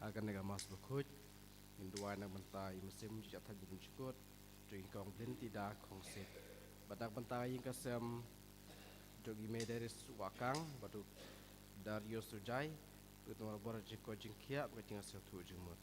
akan nega mas berkut induai nang bentai mesim jatah bukun cikut tuing kong blin tidak kongsit badak bentai yang kasem jogi mederis wakang batu Dario Sujai betul bor jiko jingkia beting asal tu jumut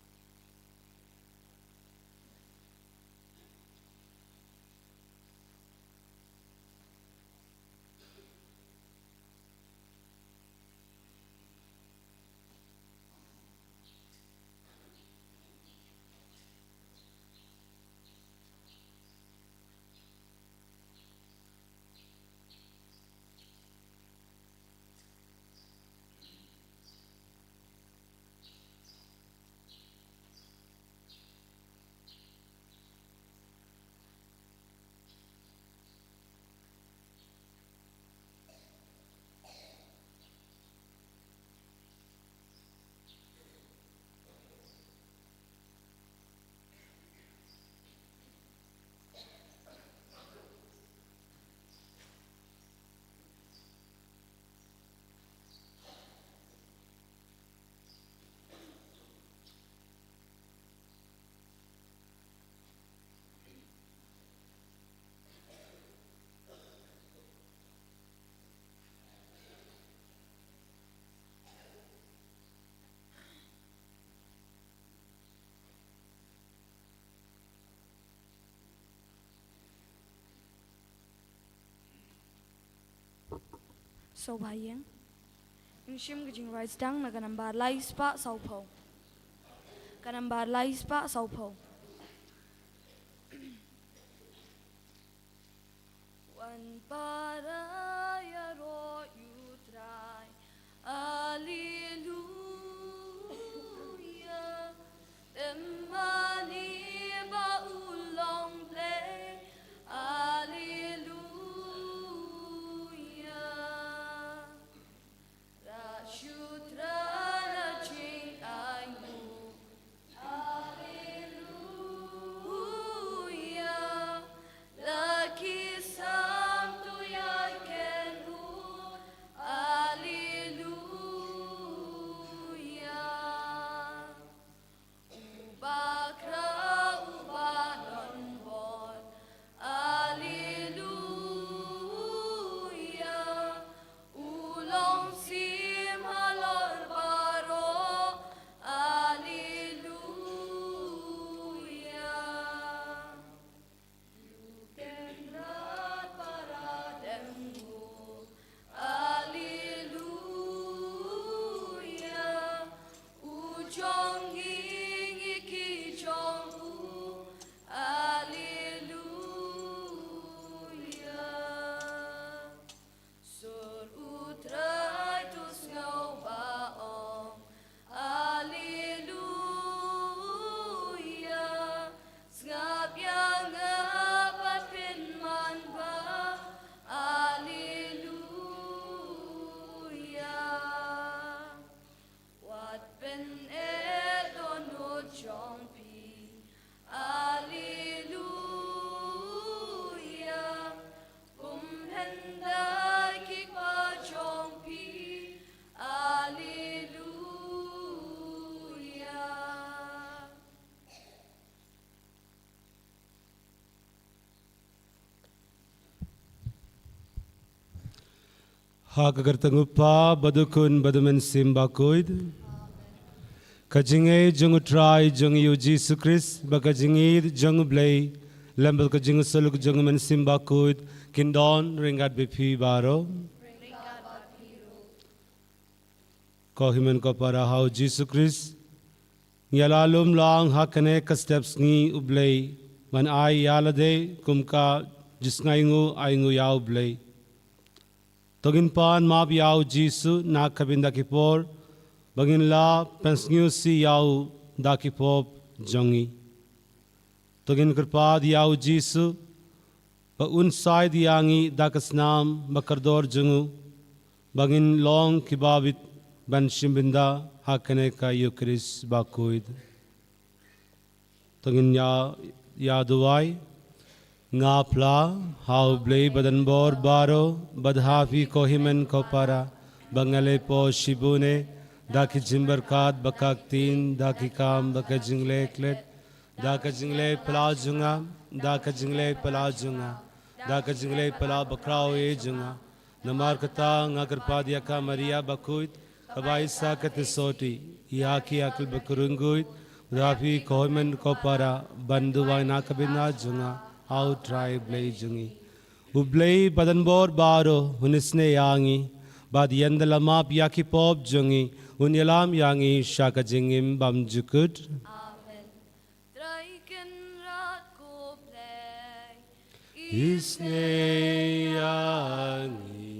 So bayang, yung sim kajing rice dang na kanambar lais pa saupo. Kanambar lais pa saupo. Wan para yaro you try, Alleluia. Temani ba ulong play, Alleluia. Hak agar tengupa badukun badumen simbakuid. Kajinge jung utrai jung yu Jesus Christ bakajingid jung blay lembel kajing suluk jung men simbakuid kindon ringat bipi baro. Kohimen ko para hau Jesus Christ yalalum lang hakane ka steps ngi ublay man ay yalade kumka jisngaingu aingu yaw blay. Togin pan mab yaw Jisu na kabinda kipor bagin la pensnyu si yaw da kipop jongi. Togin kirpad yaw Jisu ba unsay diyangi da kasnam bakardor jungu bagin long kibabit ban shimbinda hakane ka yukris bakuid. Togin ya duwai ngapla hau blay badan bor baro badhafi kohimen ko para bangale po shibune daki jimberkat bakak tin daki kam baka jingle klet daka jingle pala junga daka jingle pala junga daka jingle pala bakrao e junga namar kata ngagar padia ka maria bakuit kabai sakat soti yaki akil bakurunguit rafi koimen kopara bandu waina kabina junga out try blay jungi ublay badan bor baro hunisne yangi bad yendalamap yaki pop jungi unyalam yangi shaka jingim bam jukut Amen. Traiken rat ko play. isne yangi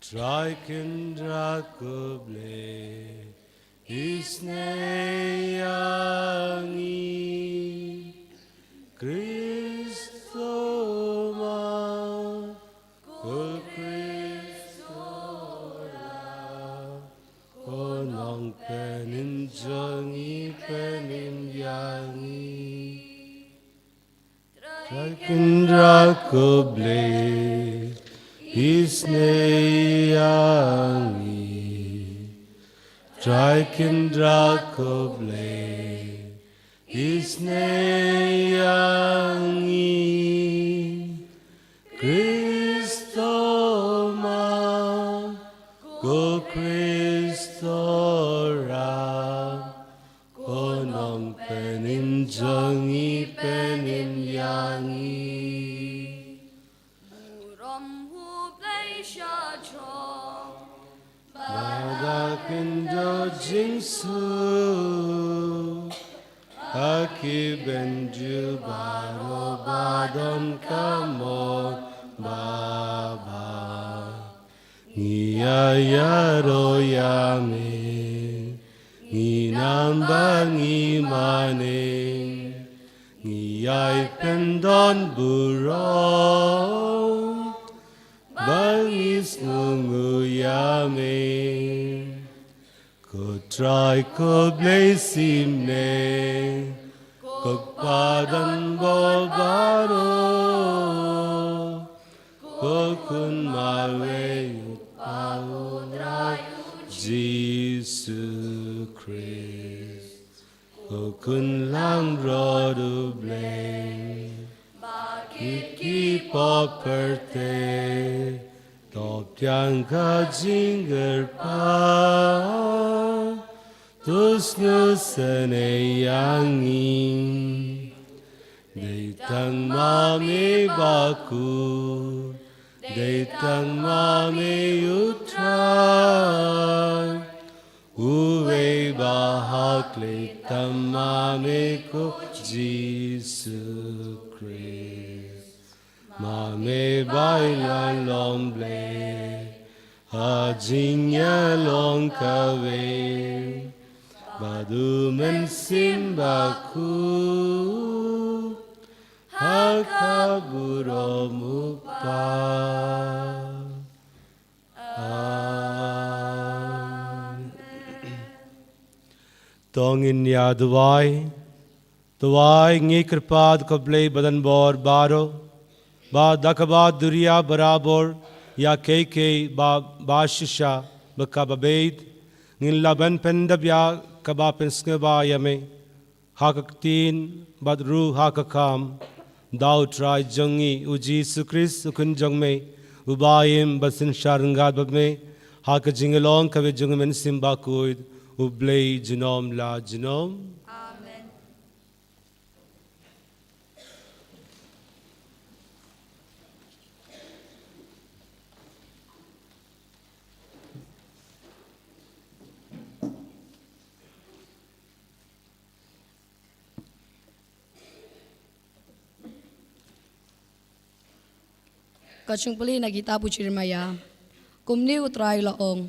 traiken drakuble isne yangi Kristo ma kul Kristo konong penin jongi penin yangi Trakindra kuble isne yangi Trakindra kuble isne yangi Kristo ma go Kristo ra konong penin jongi penin yangi Buram hu play sha chong. Bada kindo jingsu Aki benju baro badon kamon baba Ngiya yaro yame Nginambang imaning Ngiyay pendon burong Bangis ngunguyamin Ko try ko blazim ne Ko padan bobaro Ko kun mawe utauray Jesus Christ Ko kun lang rodu blame Kiki poperte Top yang ka jinger pa Tus nusane yangin Deitang mami baku Deitang mami utray Uwe bahak leitam mami ko Jesus Christ Mame bailan lomble Hajinya long kawe Badu mensimbaku Hakaburo mupa Tongin ya duwai ngi kirpad koblei badan bor baro ba dakaba duria barabor ya keke ba bashisha bakababeit ngin laban pendab ya kaba penske ba yame hakaktin badru hakakam daw try jongi uji sukris ukun jongme ubayim basin sharngad babme hakajingelong kabe jongmen simba kuid ublei jinom la jinom Amen. Kachungpuli nagita puchirmaya. Kumni utray laong.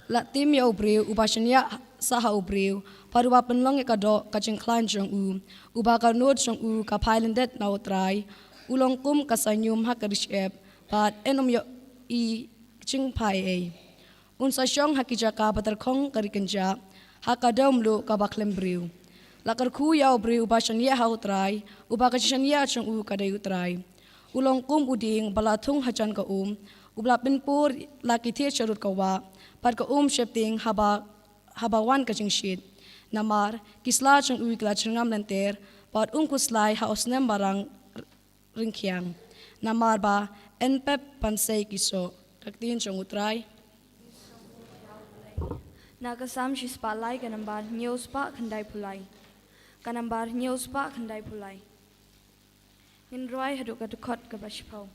Latim ya ubriu upashanya saha ubriu. Paruwa penlong ikado kachingklan jong u. Ubaka nod jong u kapailendet na utray. Ulong kum kasanyum hakarishep. Pat enom yo i chingpai e. Unsa syong hakijaka patarkong karikenja. Hakadom lu kabaklem briu. Lakarku ya ubriu upashanya ha utray. Ubaka chishanya jong u kaday utray. Ulong kum uding balatung hajan ka ubla pinpur laki the charut kawa pat ka shepting habawan ka jingshit namar kisla chung uikla chungam lanter pat kuslai hausnem barang ringkhiang namar ba enpep pansei kiso taktin chung utrai Nakasam si spalai kanambar news pa kandai pulai. Kanambar news pa kandai pulai. Nindroy haduk kadukot kabashpau.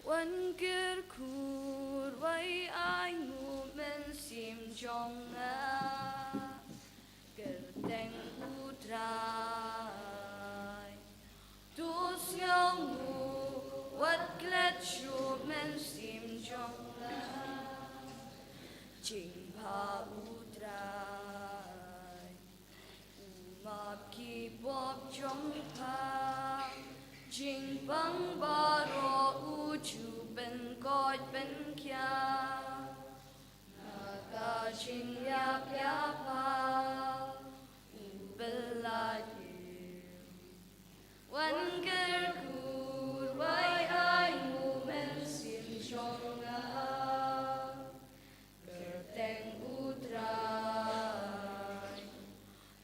Wan ker kur wai ai ngu men sim jong a ker teng utrai. Dus ngau ngu wat klet shu men sim jong a Jing pa utrai Umap ki bob jong pa Jing bang baro uchu ben god ben kya Naga jing yap yapa Ubelayu Wan ker kur wai ai mu men sim jong a Teng utrai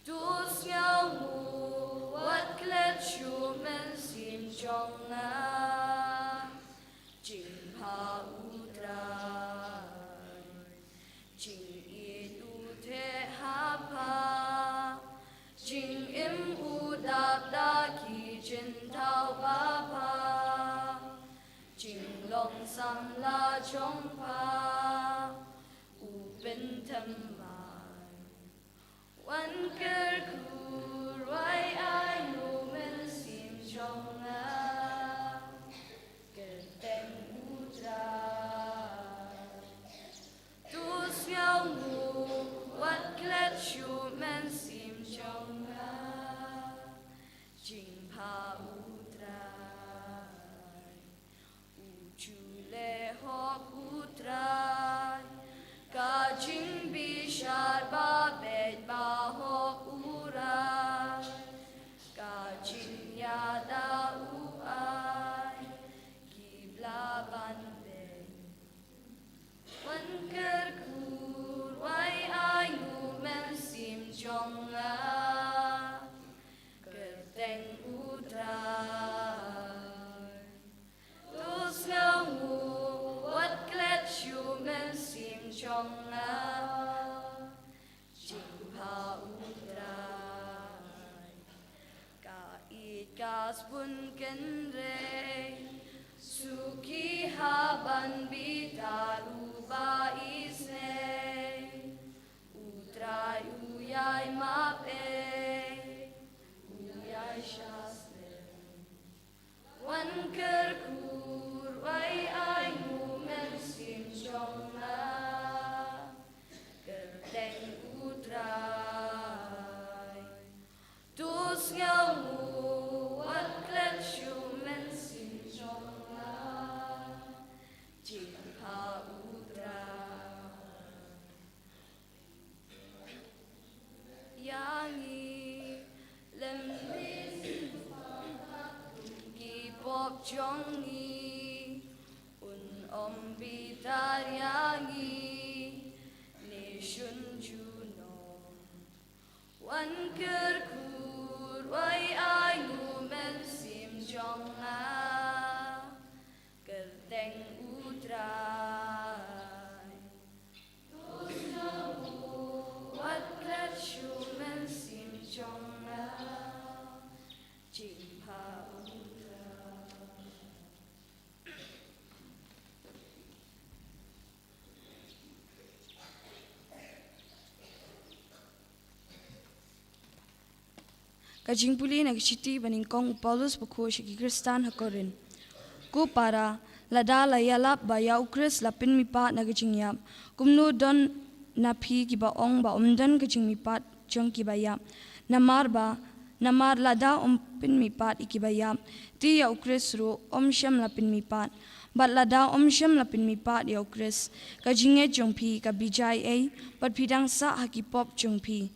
Dus ngau mu wat klet shu men sim jong a Jing pa utrai Jing it ute hapa Jing im udap da ki jin tau papa Jing long sam la chong pa Ben tamai Wan ker kur wai ai nu men sim jong a Ker teng utrai Dus ngau ngu wat klet shu men sim jong a Jing pa utrai Uchu le hok utrai Ka jing bishar ba bed ba ho urai Ka jing yada uai Kibla ban bed Wan ker kur wai ai ngu men sim jong a Ker teng utrai Dus ngau ngu wat klet shu men sim jong a Jing pa utrai Ka it gas bun ken re Suki haban bitaru ba isne Utrai uyai mape Uyai shasne Wan ker kur wai ai ngu men sim jong a Ker teng utrai Dus ngau ngu wat klet shu men sim jong a Jing pa utrai Yangi lem Bob jongi om bitar yangi ne shun juno wan ker kur wai ai nu men sim jong a ker teng utrai wat klet shu men sim jong a jing pa Kajing puli nagchiti baning kong Paulus bukho shiki Kristan hakorin. Ku para lada layalap ba ya ukris lapin mipa nagaching kumnu don napi ki ba ong ba umdan kaching mipat jong ki ba yap. Namar lada pin mipat iki ba yap. Ti ya ukris ru shem lapin mipat. Bat lada shem lapin mipat ya ukris. Kajinge jong pi ka bijay ay bat pidang sa hakipop jong pi.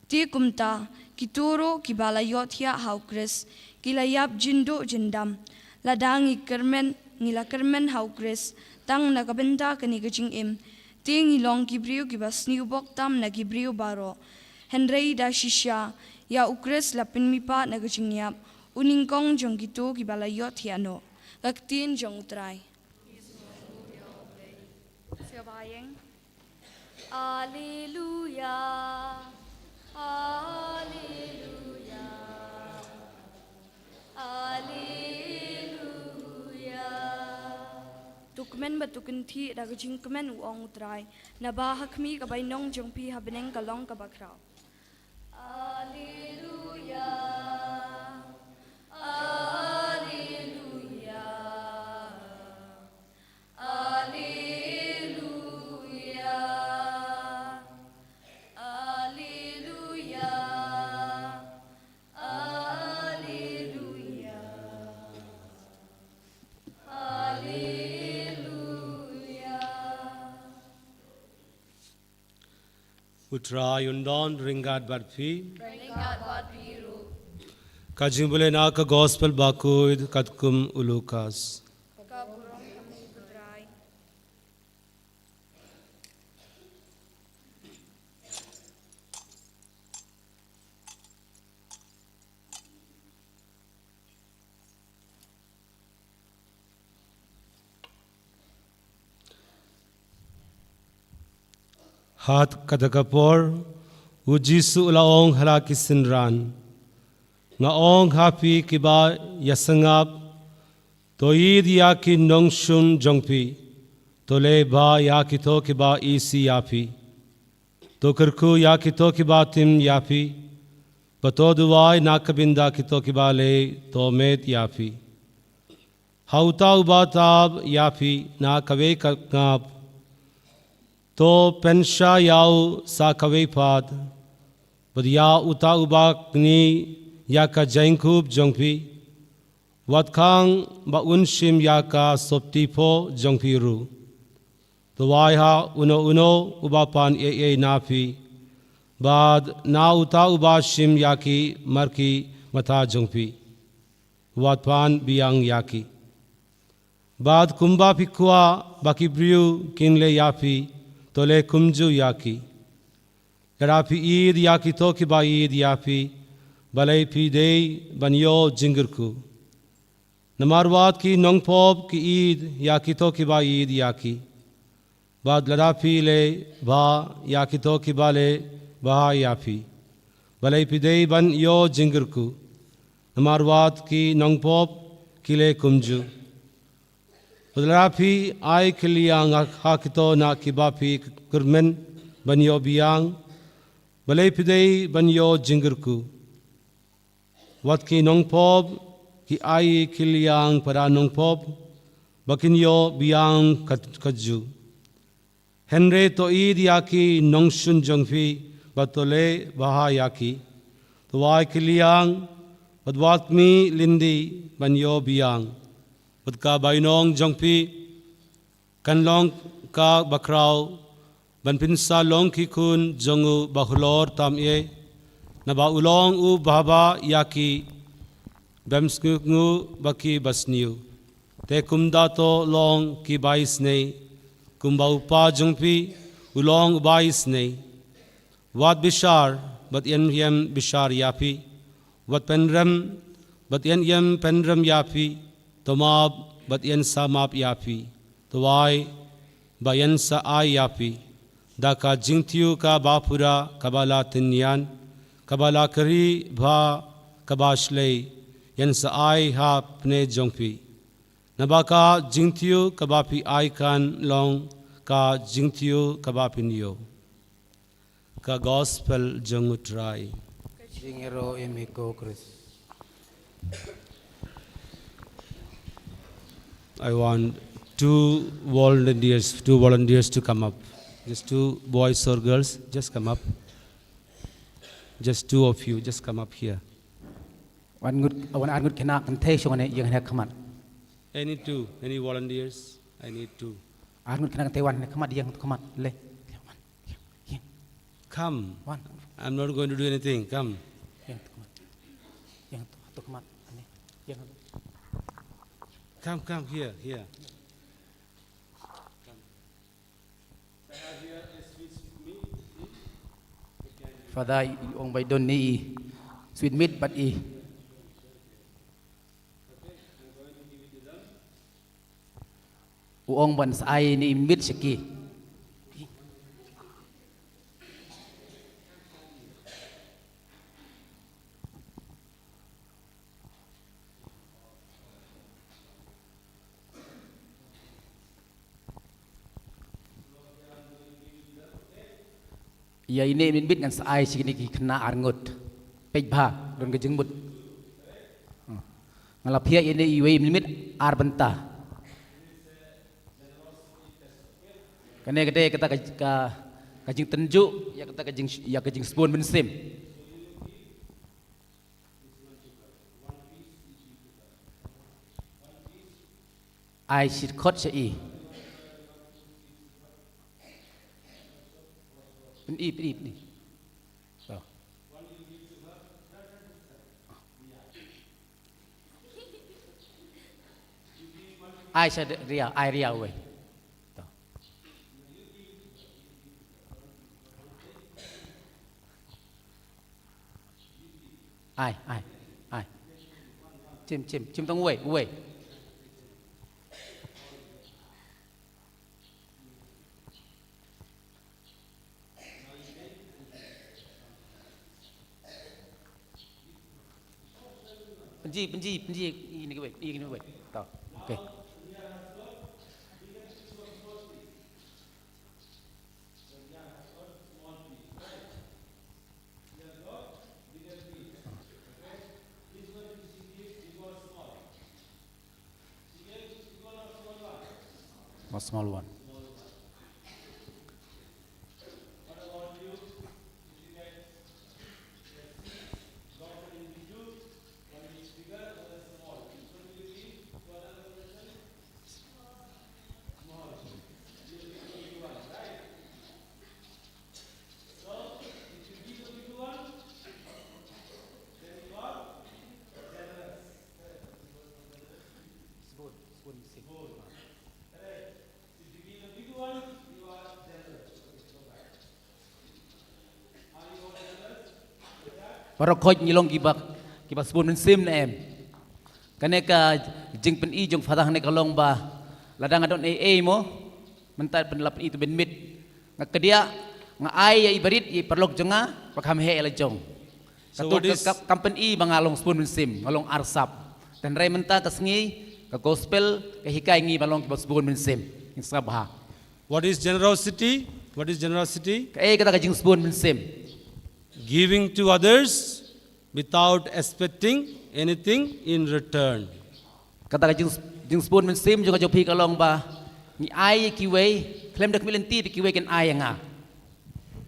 Ti kumta kituro kibalayot hiya haukres kilayap jindo jindam ladangi kermen ngila kermen hau Chris tang na kabenta kani kaching im ting ilong kibriu kibas niu bok tam na kibriu baro Henry da shisha ya ukres lapin mipa na kaching yap uning kong jong gitu kibala yot hiano kaktin jong utray Siabayeng Alleluia Alleluia Alleluia Tukmen batukin thi da kaching kemen uong utray na bahakmi kabay nong jong pi habeneng kalong kabakraw Alleluia Alleluia Alleluia Alleluia Alleluia Alleluia Utra yundon ringat barfi Kajimbule na ka gospel bakuid katkum ulukas Hat kadakapor ujisu ulaong halakisinran nga ong happy kiba yasangap toid yaki nongshun jongpi tole ba yakito kiba isi yapi tokerku yakito kiba tim yapi patoduwai nakabinda kito kiba le tomet yapi hauta ubatab yapi na kawe kakap to pensha yau sa kawe pad badya uta ubak ni yaka jainkup jongpi watkang ba unshim yaka sopti po jongpi ru to waiha uno ubapan e nafi bad na uta ubashim yaki marki mata jongpi watpan biang yaki bad kumba pikwa bakibriu kinle yapi tole kumju yaki Karapi id yaki toki ba id yapi balai pi dei banyo jingirku namarwat ki nongpop ki id yaki toki ba id yaki bad larapi le ba yaki toki ba le ba yapi balai pi dei banyo jingirku namarwat ki nongpop ki le kumju larapi ai kiliang hakito na kibapi kurmen banyo biang balai pidei banyo jingirku wat ki nongpop ki ai kiliang para nongpop bakinyo biang kaju henre to id yaki nongshun jongfi batole baha yaki to wai kiliang badwat mi lindi banyo biang badka bainong jongpi kanlong ka bakraw banpinsa long ki kun jongu bahulor tam ye na ba ulong u baba yaki bemsngu baki basniu te kumda to long ki bais nei kumba upa jongpi ulong bais nei wat bishar bat yen yem bishar yapi wat penram bat yen yem penram yapi tomab bat yen samap yapi towai bayan sa ay yapi daka jingtiu ka bapura kabala tinyan kabala kari bha kabashlei yan sa ai ha pne jongpi nabaka jingtiu kabapi ai kan long ka jingtiu kabapinyo ka gospel jongutrai Jingero emiko Chris. I want two volunteers to come up. Just two boys or girls, just come up. Just two of you, just come up here. Wan angut kena kan te shongane yang hena kamat. Any two, any volunteers? I need two. Angut kena te wan kamat yang kamat le. Come. Wan. I'm not going to do anything. Come. Yang tu kamat. Yang tu kamat. Yang Come here. Father ong by don ni sweet meat but i uong ban sai ni meat siki ya ini meat ngan sai siki ni kena arngut pej bha don ke jengbut ngalapia ini iwe meat ar bentah kene gede kata kajing tenju ya kata kajing spoon bensim ai sit khot se i ni ai sa ria we ai chim tông uể benji ini ke uể tao ok a small one. Barokoj nyilong kibak spoon sim na em. Kane ka jing pen i jong fatah ne kalong ba ladang adon mo mentat pen lap itu ben mit ngakedia nga ai ya ibarit i perlok jenga pakham he la jong. Katuk kampen i bangalong spoon sim ngalong arsap dan rai menta kasngi ka gospel ka hikai ngi balong kibak spoon sim in sabha. What is generosity? Ka kata ka jing spoon sim. Giving to others without expecting anything in return. Kata jing spoon men sim juga jopi kalong ba ni ai kiwe claim dak milenti di kiwe ken ai nga.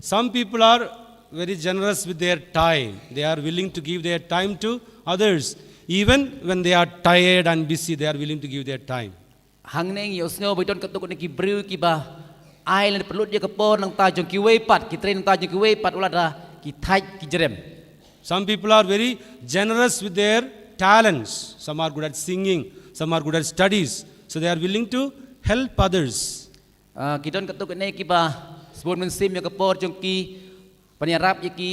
Some people are very generous with their time. They are willing to give their time to others. Even when they are tired and busy, they are willing to give their time. Hang neng yo sngo biton katuk ni kibriu ki ba ai le perlu dia kepon nang ta jong kiwe pat ki train nang ta jong kiwe pat ulada ki thai ki jerem. Some people are very generous with their talents. Some are good at singing, some are good at studies. So they are willing to help others. Kidon katuk ne ki ba spoon men sim yo kepon jong ki panyarap ki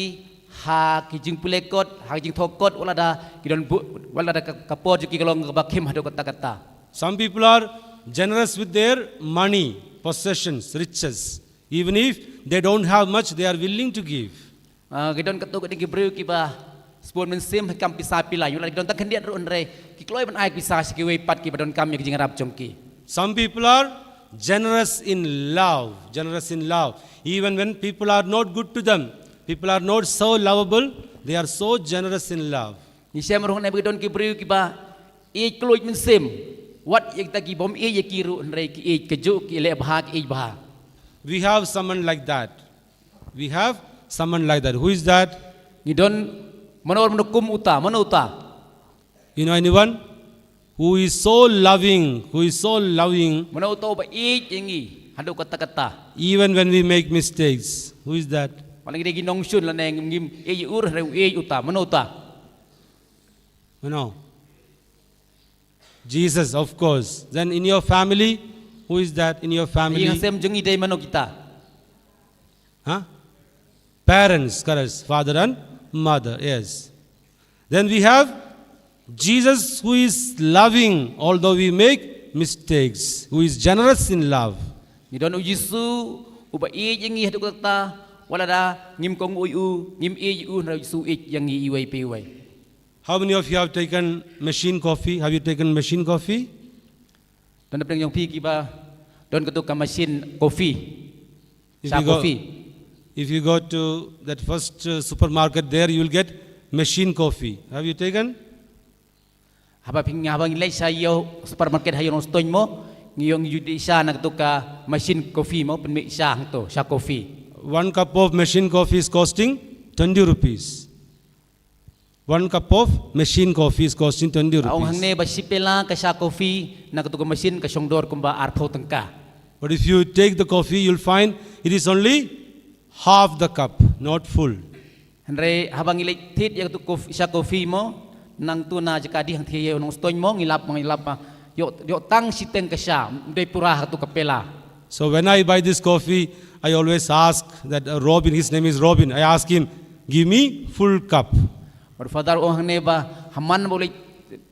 ha ki jing pulekot ha jing thokot ulada kidon ulada kepon jong ki kalong ba kim hado kata-kata. Some people are generous with their money, possessions, riches. Even if they don't have much, they are willing to give. Gidon katuk ni kibriu ki ba spoon men sim kam pisa pila yula gidon tak kendiat ron re ki kloi ban ai pisa ki we pat ki badon kam ki jingarap jongki. Some people are generous in love. Even when people are not good to them, people are not so lovable, they are so generous in love. Ni sem roh ne gidon kibriu ki ba e kloi men sim wat yek ta ki bom e ye ki ru re ki e keju ki le bha ki bha. We have someone like that. Who is that? Gidon manor menukum uta, mana uta? You know anyone? Who is so loving? Mana uta ba e yengi hadu kata-kata. Even when we make mistakes. Who is that? Paling dia ginong sun la neng ngim e ur re e uta, mana uta? You know. Jesus, of course. Then in your family, who is that in your Yang family? sem jungi day mano kita. Huh? Parents, correct. Father and mother, yes. Then we have Jesus who is loving, although we make mistakes, who is generous in love. Ni don Yesu uba i yang ngi hadu kata wala da ngim kong u ngim i u na Yesu i yang ngi i wei pe wei. How many of you have taken machine coffee? Have you taken machine coffee? Don pring yang pi ki ba don ketu ka mesin kopi. If Sa you go- kopi. If you go to that first supermarket there, you will get machine coffee. Have you taken? Haba ping ngabang ilai sa yo supermarket hayo no stoin mo ngiyong yudi sa na ketu ka mesin kopi mo pen mi sa to sa kopi. 1 cup of machine coffee is costing 20 rupees. 1 cup of machine coffee is costing 20 Aong hang rupees. ne ba sipela ka sa kopi na ketu ka mesin ka songdor kumba arpho tengka. But if you take the coffee, you'll find it is only half the cup, not full. Henry habang ilai tit yang tu kopi sa kopi mo nang tu na jika di hang thiye no stoin mo ngilap pa yo tang siteng ka sa dei pura tu kapela. So when I buy this coffee, I always ask that Robin, his name is Robin, I ask him, give me full cup. But father oh hang ne ba haman boleh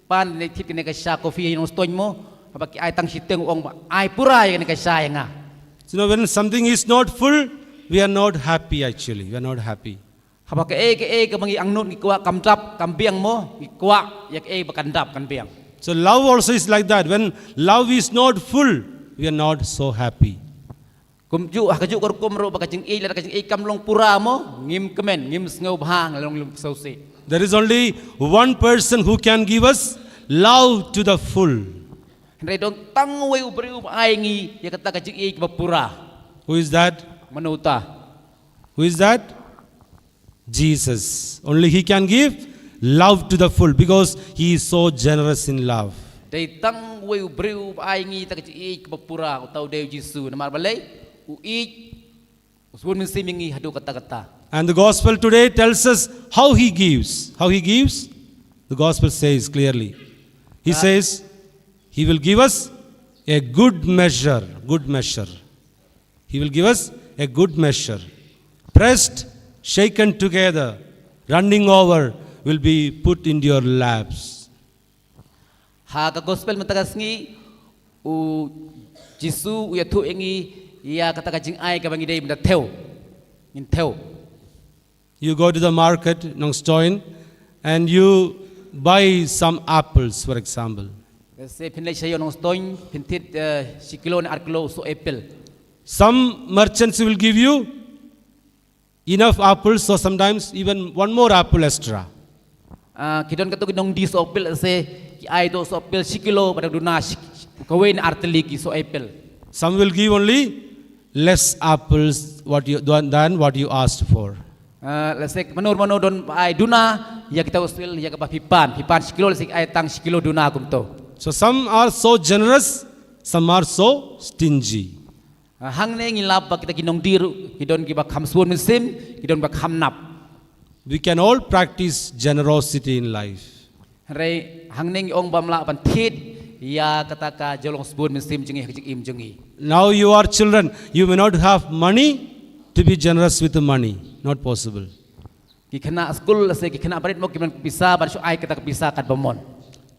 pan ne tit ne ka sa kopi no stoin mo habang ki ai tang siteng ong ba ai pura yang ne ka sa yang So now when something is not full, we are not happy actually. We are not happy. habang ke ka mangi ang not ni kuwa kamtrap kambiang mo ni kuwa yak ba kandap kambiang. So love also is like that. When love is not full, we are not so happy. Kumju hakaju kor kumro ba kajing la kajing kamlong pura mo ngim kemen ngim sngob hang long lum sausi. There is only one person who can give us love to the full. Henry dong tang we ubri ai ngi ya kata kajing ba pura Who is that? manuta. Who is that? Jesus. Only He can give love to the full because He is so generous in love. Dei tang we ubri ai ngi ta kajing ba pura utau de Yesu namar balai u usbun min simingi hadu kata-kata. And the gospel today tells us how He gives. How He gives? The gospel says clearly. He says, He will give us a good measure. Good measure. He will give us a good measure. Pressed, shaken together, running over, will be put into your laps. Ha ka gospel matagas ngi u Yesu u yatu ngi ya kata kajing ai ka bangi dei benda theo. In theo. You go to the market, Nongstoin, and you buy some apples, for example. Se pinlay sayo nong stoin pintit si kilo na arklo so apple. Some merchants will give you enough apples, so sometimes even one more apple extra. Kidon kato kidong di so apple se ki ai do so apple si kilo pada duna kawin arteli ki so apple. Some will give only less apples than what you asked for. Lasek manur don ai duna ya kita usul ya ka pipan si kilo lasek ai tang si kilo duna kumto. So some are so generous, some are so stingy. Hang ne ngilap ba kita kinong diru kidon ki ba khamsuon mesim kidon ba khamnap. We can all practice generosity in life. Re hang ne ong bamla pan thit ya kata ka jolong sbun mesim jengi hajik im jengi. Now you are children, you may not have money to be generous with the money. Not possible. Ki kena school se ki kena barit mo ki man bisa ban so ai kata bisa kat bamon.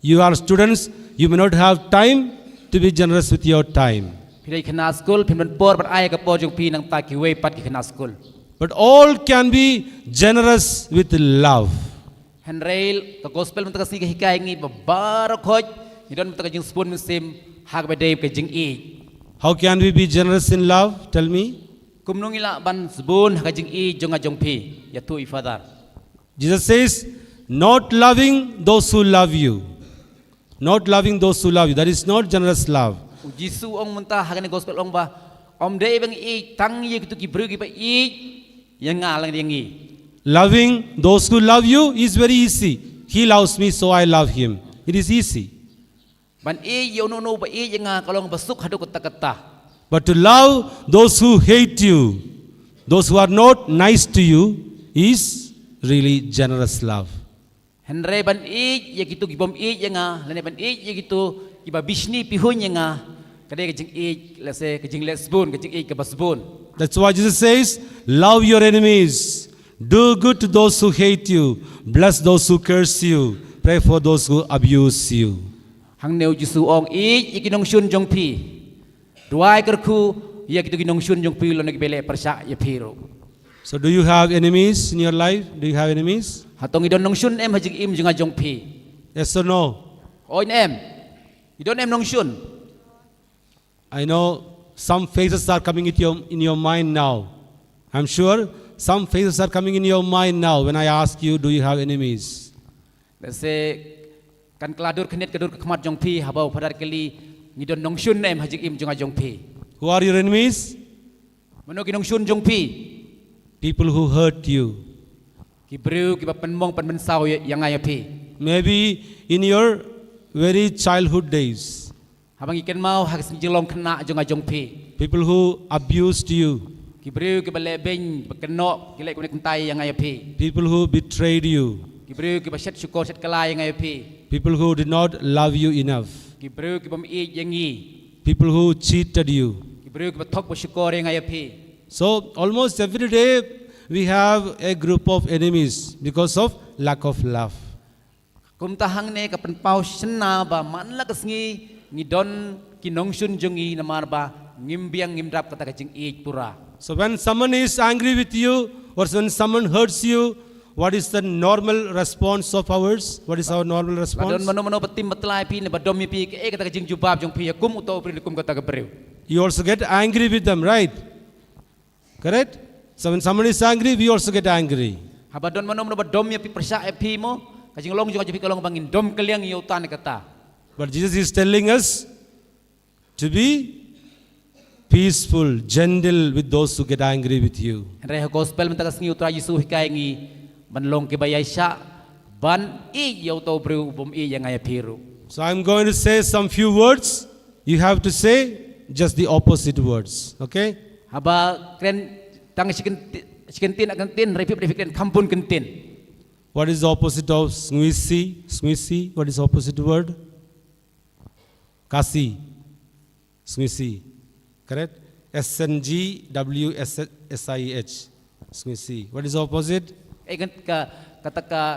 You are students, you may not have time to be generous with your time. Pidai kena school pin por ban ai ka po jong pi nang ta ki we pat ki kena school. But all can be generous with love. Henrail ka gospel man ta si ka hikai ngi babar khoj ni don ta jing spoon min sim hag ba dei ka jing e. How can we be generous in love? Tell me. Kumnong ila ban spoon ka jing e jong a jong pi ya tu I father. Jesus says, not loving those who love you. Not loving those who love you. That is not generous love. Jisu ong munta hagan gospel ong ba om dei bang e tang ye tu ki bru ki ba e yang ngalang yang e. Loving those who love you is very easy. He loves me, so I love him. It is easy. Ban e yo no ba e yang kalong basuk hadu kata-kata. But to love those who hate you, those who are not nice to you, is really generous love. Henry ban e ye gitu gibom e yang lane ban e ye gitu kiba bishni pihun nga kadai kajing e let's say kajing lesbon kajing e kabasbon. That's why Jesus says, love your enemies. Do good to those who hate you. Bless those who curse you. Pray for those who abuse you. Hang neu Jisu ong ikinong shun jong pi. Duai kerku ya kitu kinong shun jong pi lo nagbele persa ya piro. So do you have enemies in your life? Do you have enemies? Hatong idon nong shun em hajing im junga jong pi. Yes or no? Oin em. Idon em nong shun. I know some faces are coming in your mind now. I'm sure some faces are coming in your mind now when I ask you, do you have enemies? Let's say kan keladur kenet kedur kemat jong pi habau padar kali ngidon nong shun em hajing im junga jong pi. Who are your enemies? Mano kinong shun jong pi. People who hurt you. Ki breu ki penmong penmensau yang ngaya pi. Maybe in your very childhood days. Habang ikan mau hak sinjilong kena jonga jong pi. People who abused you. Ki breu ki balebeng bekenok ki lek kunik kentai yang ngaya pi. People who betrayed you. Ki breu ki basyat syukur set kelai yang ngaya pi. People who did not love you enough. Ki breu ki bami yang ngi. People who cheated you. Ki breu ki batok bersyukur yang ngaya pi. So almost every day we have a group of enemies because of lack of love. Kum tahang ne ka penpau sena ba man la kesngi ngidon kinong shun jongi namar ba ngimbiang ngimdrap kata kajing ej pura. So when someone is angry with you or when someone hurts you, what is the normal response of ours? What is our normal Ladon response? mano betim betlai pi ne badom mi pi ke kata kajing jubab jong pi kum uto pri kum kata ka breu. You also get angry with them, right? Correct? So when someone is angry, we also get angry. Habadon mano badom mi pi persa pi mo kajing long jong pi kalong bangin dom kaliang yo tan kata. But Jesus is telling us to be peaceful, gentle with those who get angry with you. Reh gospel mentakas ngi utra Yesus hikai ngi banlong ke bayai sya ban I yo to breu bom I yang ngaya piru. So I'm going to say some few words. You have to say just the opposite words. Okay? Haba kren tang sikentin akan tin repip repip kampun kentin. What is the opposite of squeezy? Squeezy. What is the opposite word? Kasi. Squeezy. Correct? SNGWSIH. Squeezy. What is the opposite? Kata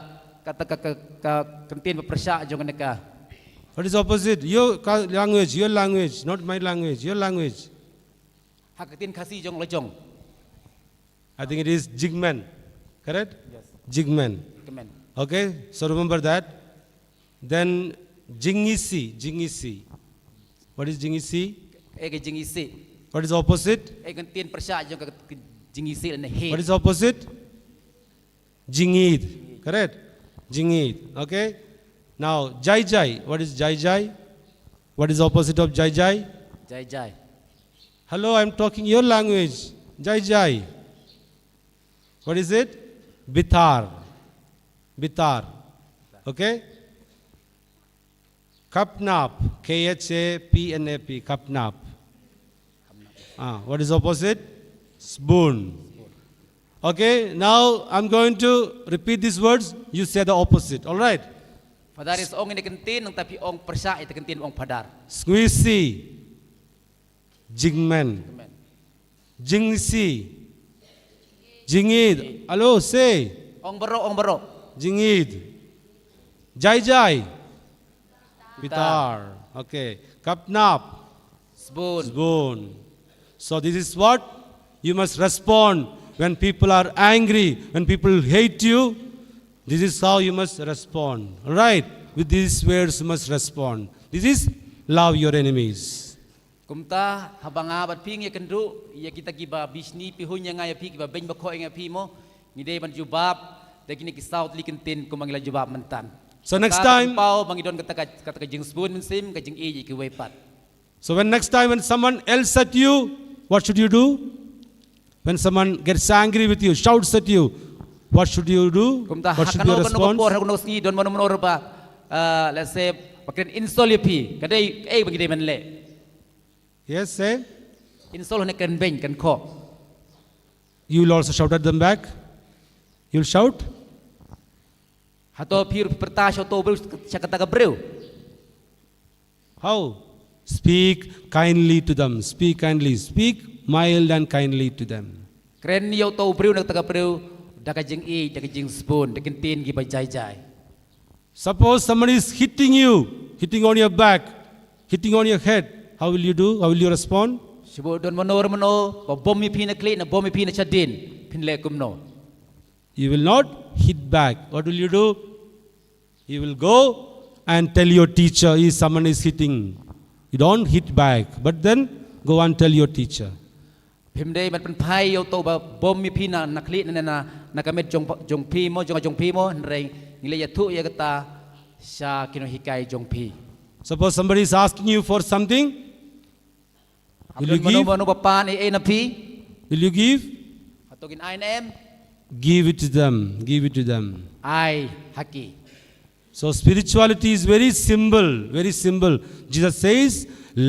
kentin bepersa jong neka. What is the opposite? Your language, not my language, your language. Hak kentin kasih jong lejong. I think it is jigman. Correct? Yes. Jigman. Kemen. Okay, so remember that. Then jingisi. What is jingisi? Ke jing isi. What is the opposite? Kentin persa jong ke jing isi ne he. What is the opposite? Jingid. Correct? Jingid. Okay. Now jai. What is jai? What is the opposite of jai? Jai. Hello, I'm talking your language. Jai. What is it? Bitar. Okay? Kapnap. KHAPNAP. Kapnap. What is opposite? Spoon. Okay, now I'm going to repeat these words. You say the opposite. All right? Padar is ong ini kentin nang tapi ong persa itu kentin ong padar. Squeezy. Jingman. Jingsi. Jingid. Hello, say. Ong bero. Jingid. Jai. Bitar. Okay. Kapnap. Spoon. So this is what you must respond when people are angry, when people hate you. This is how you must respond. All right? With these words you must respond. This is love your enemies. Kumta habanga bat ping ya kendru ya kita kiba bisni pihun yang ngaya pi kiba ben bakho yang pi mo ngide ban jubab dagini kisau tli kentin kumangila jubab mentan. So next time, pau bangidon kata jing spoon mensim ka jing i ki wepat. so when next time when someone else at you, what should you do? When someone gets angry with you, shouts at you, what should you do? Kumta What should be your hakano response? por hakano ski don mono ba let's say pakin install pi kadai bangide man le. Yes, say. Install ne kan ben kan kho. You will also shout at them back. You'll shout. Hato pir perta shoto breu sakata ka breu. How? Speak kindly to them. Speak kindly. Speak mild and kindly to them. Keren yo to priu nak taka priu daka jing e daka jing spoon dakin tin gi ba jai jai. Suppose somebody is hitting you, hitting on your back, hitting on your head. How will you do? How will you respond? Sibo don manor mano ba bom mi pi na kli na bom mi pi na chadin pin le kum no. You will not hit back. What will you do? You will go and tell your teacher if someone is hitting. You don't hit back, but then go and tell your teacher. พิมพ์ได้มันเป็นไพ่โยโตบะบอมมีพี่นานักลีนั่นนะนักเม็ดจงพีโมจงพีโมเรงนี่เลยทุยกตาชากินหิกายจงพี Suppose somebody is asking you for something. Will you มโน give? มโนปปานเอนะพี Will you give? ฮัตโตกินไอเนม Give it to them. Give it to them. ไอฮักกี้ So spirituality is very simple. Very simple. Jesus says,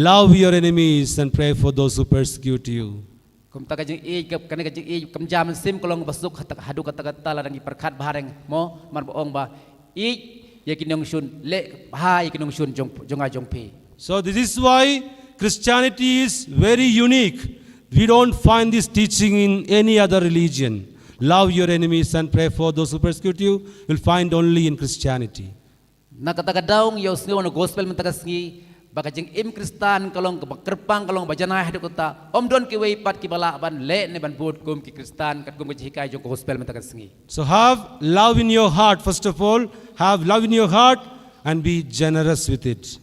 love your enemies and pray for those who persecute you. คุมตากจิงอีกับกันกจิงอีกำจามันซิมกลองบสุกหัดุกตะกตาลาดังอีประคัดบารงโมมันบอกองบาอียากินงชุนเละบายากินงชุนจงไอจงพี So this is why Christianity is very unique. We don't find this teaching in any other religion. Love your enemies and pray for those who persecute you. You'll find only in Christianity. Nakatagadaong yos ngayon ang gospel mentagasngi baka jing im Kristan kalong kerpang kalong bajanay hadu kota om don kiway pat kibala ban le ne ban bud kum ki Kristan kat kum ki hikay jong gospel mentagasngi. So have love in your heart. First of all, have love in your heart and be generous with it.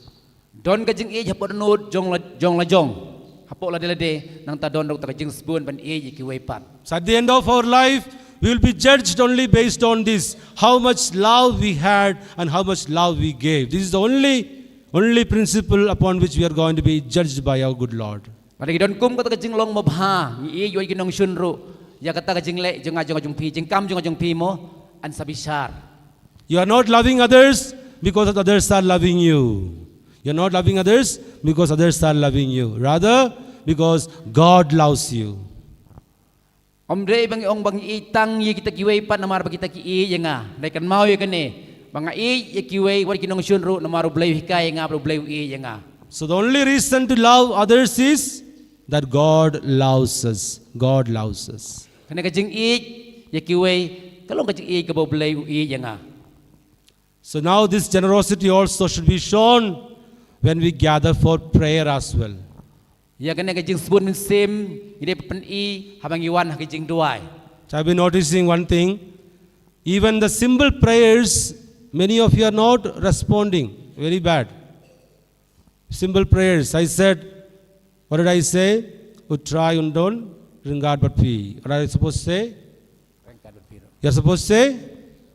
Don ka jing ej hapot nod jong la jong hapot la de nang ta don dok ta jing spoon ban ej kiway pat. So at the end of our life, we will be judged only based on this. How much love we had and how much love we gave. This is the only principle upon which we are going to be judged by our good Lord. Pada don kum kata jing long mabha ni ej yoy kinong shunru ya kata jing le jong pi jing kam jong pi mo an sabishar. You are not loving others because others are loving you. You are not loving others because others are loving you. Rather, because God loves you. Om dre bang ong bang i tang yi kita kiway pat namar ba kita ki i yanga dai kan mau ye kane bang i ye kiway wat kinong shunru namaru blay hikay nga bro blay i yanga. So the only reason to love others is that God loves us. God loves us. Kana ka jing i ye kiway kalong ka jing i ka bo blay i yanga. So now this generosity also should be shown when we gather for prayer as well. Ya kana ka jing spoon min sim ide pen i habang iwan ha jing duai. So I've been noticing one thing. Even the simple prayers, many of you are not responding. Very bad. Simple prayers. I said, what did I say? Utrai undon ringad batpi. What are you supposed to say? Rengkat bat piro. You're supposed to say?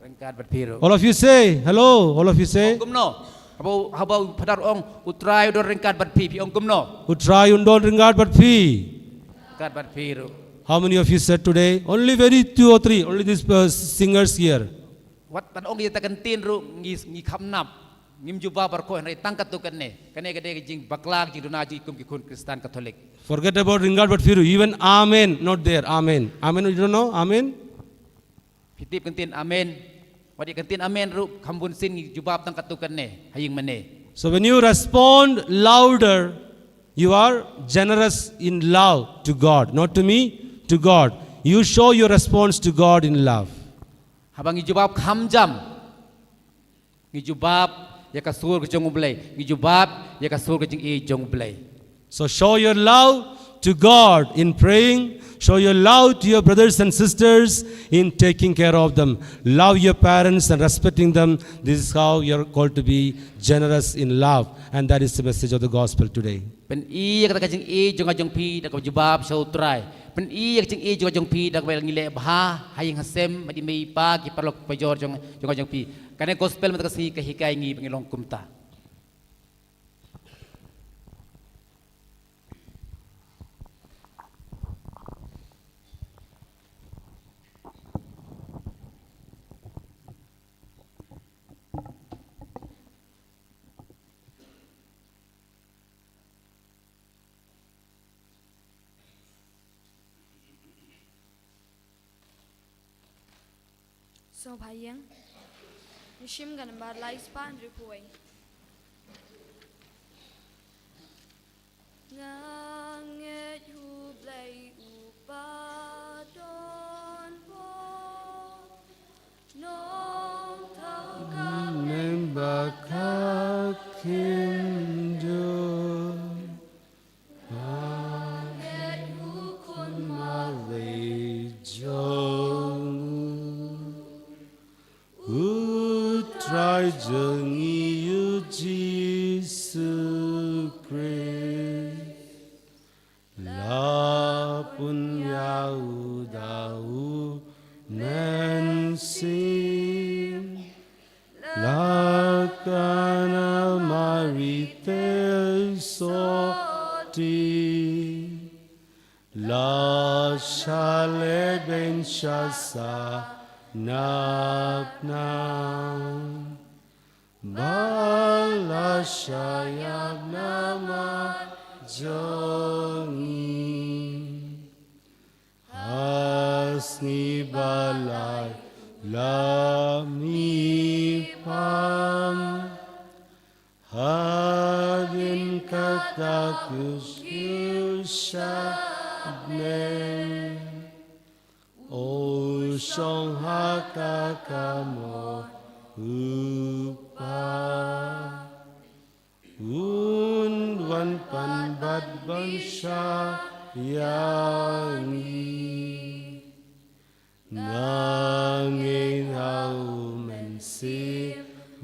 Rengkat bat piro. All of you say. Hello. All of you say. Kumno. Habau padar ong utrai don rengkat bat pi ong kumno. Utrai undon ringad batpi. Rengkat bat piro. How many of you said today? Only very 2 or 3. Only these singers here. Wat tan ong kita kantin ru ngi kham nap ngim juba bar ko nai tang katu kan ne kane gade jing baklak jing duna ji kum ki kun Kristan Katolik. Forget about ringad batpiru. Even amen not there. Amen. Amen. You don't know? Amen. Pitip kantin amen. Wadi kantin amen ru khambun sin ngi juba tang katu kan ne haying mane. So when you respond louder, you are generous in love to God, not to me, to God. You show your response to God in love. Habang ngi jubab kham jam. Ngi jubab ya kasur ke jong ublay. Ngi jubab ya kasur ke jing e jong ublay. So show your love to God in praying. Show your love to your brothers and sisters in taking care of them. Love your parents and respecting them. This is how you're called to be generous in love. And that is the message of the gospel today. Pen i kata jing e jong pi dak jubab sau trai. Pen i jing e jong pi dak wel ngile bha haying hasem madi mei pa ki parlok pajor jong pi. Kane gospel matakasi ka hikay ngi pangilong kumta. So Bhaiyan, Nishim Ganambar Lies Pan Ripuay. Nganget hublay upadon po nong thao ka nem bakakindu nganget hukun jong utrai jeng iu Jesus Christ la punya udau mensim la kana maritel soti la shale ben shasa napnam bala shayab nama jongi hasni balai lami pam hadin katakus yushabnen o shong hakakamo upa wan pan bad ban sha yangi nangin hau mensi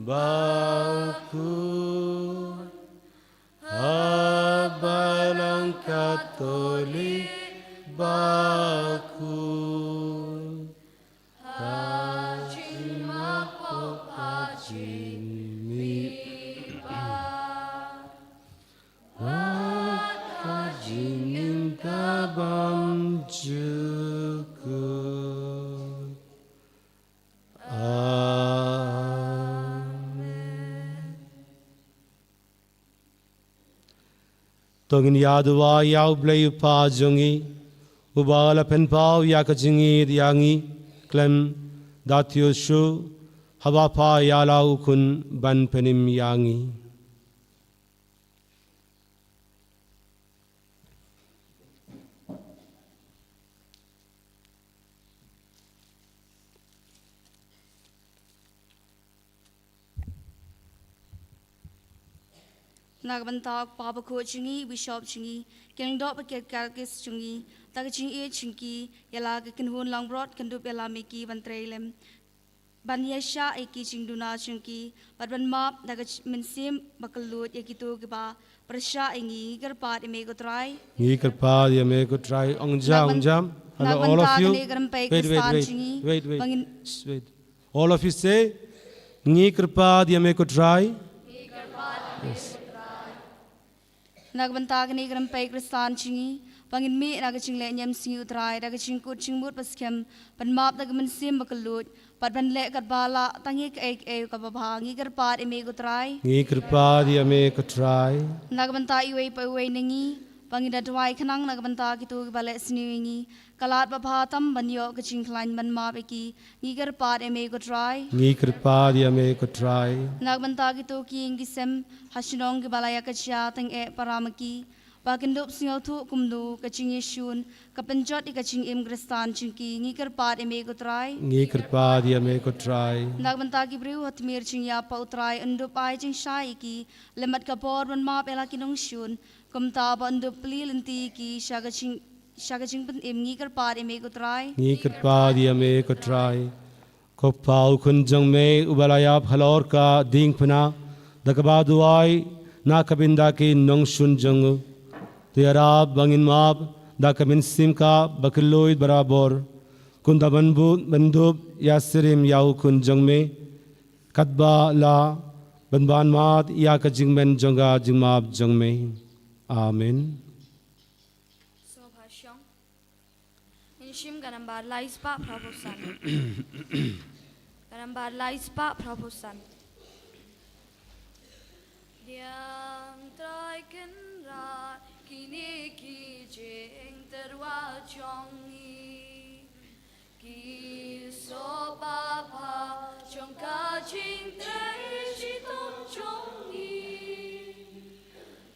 baku abalang katolik baku hajin mapok hajin hajin kabam jukut Tongin yadwa yaw blay pa jongi ubala pen pau yakajingi yangi klem datyo shu hawa pa yala ukun ban penim yangi Nagbantak Papa Ko Chingi, Bishop Chingi, King Dop Kakis Chingi, Takaching E Chinki, Yala Kinhun Longrod, Kandup Yala Miki, Van Trailem, Banyasha Eki Chingduna Chinki, Badban Map, Dagach Mensim, Bakalut, Yakitu Giba, Prasha Ingi, Garpat, Imego Try. Ngikarpa yameko try ongjam. Hello, all of you. Wait. All of you say, Ngikarpa yameko try. Yes. Nagbantag ni gram pay kristan chingi pangin mi nagaching le nyam singi utrai nagaching kut chingmut paskem panmap nagman sim bakalut padban le kat bala tangi ek kababha ngi garpat ime gutrai Ngikarpa yameko try. nagbanta iwe pa iwe ningi pangin dadwai khanang nagbanta kitu bale sniwingi kalat babha tam banyo kaching klain banmap eki ngi garpat ime gutrai Ngikarpa yameko try. nagbanta kitu ki ingisem hasinong ki balaya kachya tang e paramaki bakindup singaw thu kumdu kaching yeshun kapenjot I kaching im kristan chingki ngi karpat ime gutrai Ngikarpa yameko try. nagbanta ki briu hatmir chingya pa utrai undup ai ching shai ki lemat kapor ban map ela kinong shun kumta ba undup pli lenti ki shagaching pen im ngi karpat ime gutrai Ngikarpa yameko try. Kopau kunjang me ubalayap halor ka ding puna dakabaduai na kabinda ki nong shun jangu tiarab bangin mab da kabin simka bakloid barabor kunda bandub yasirim yau kunjang me katba la banban mat ya ka jingmen jonga jingmab jangme amen. Inshim ganambar laispa proposan ganambar laispa proposan Diang trai kenra kini ki jeng terwa chongi ki so papa chong ka jing trai chi tom chongi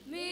mi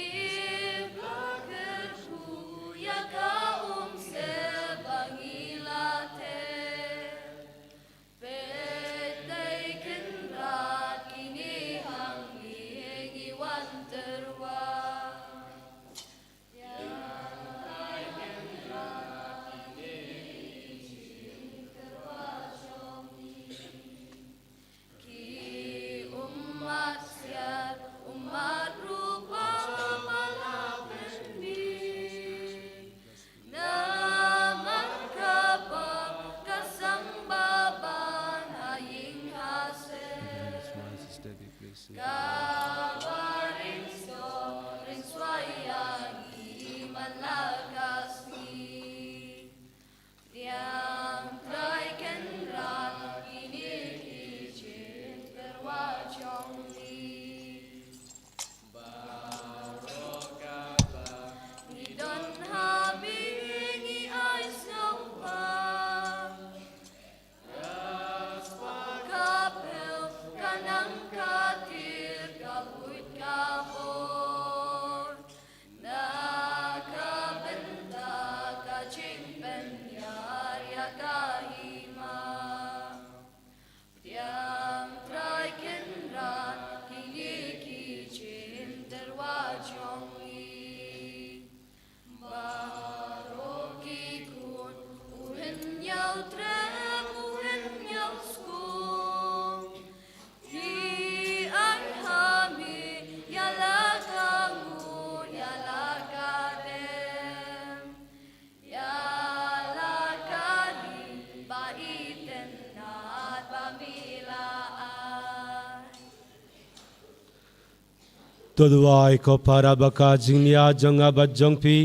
Toduai ko para baka jingnia jonga bat jongpi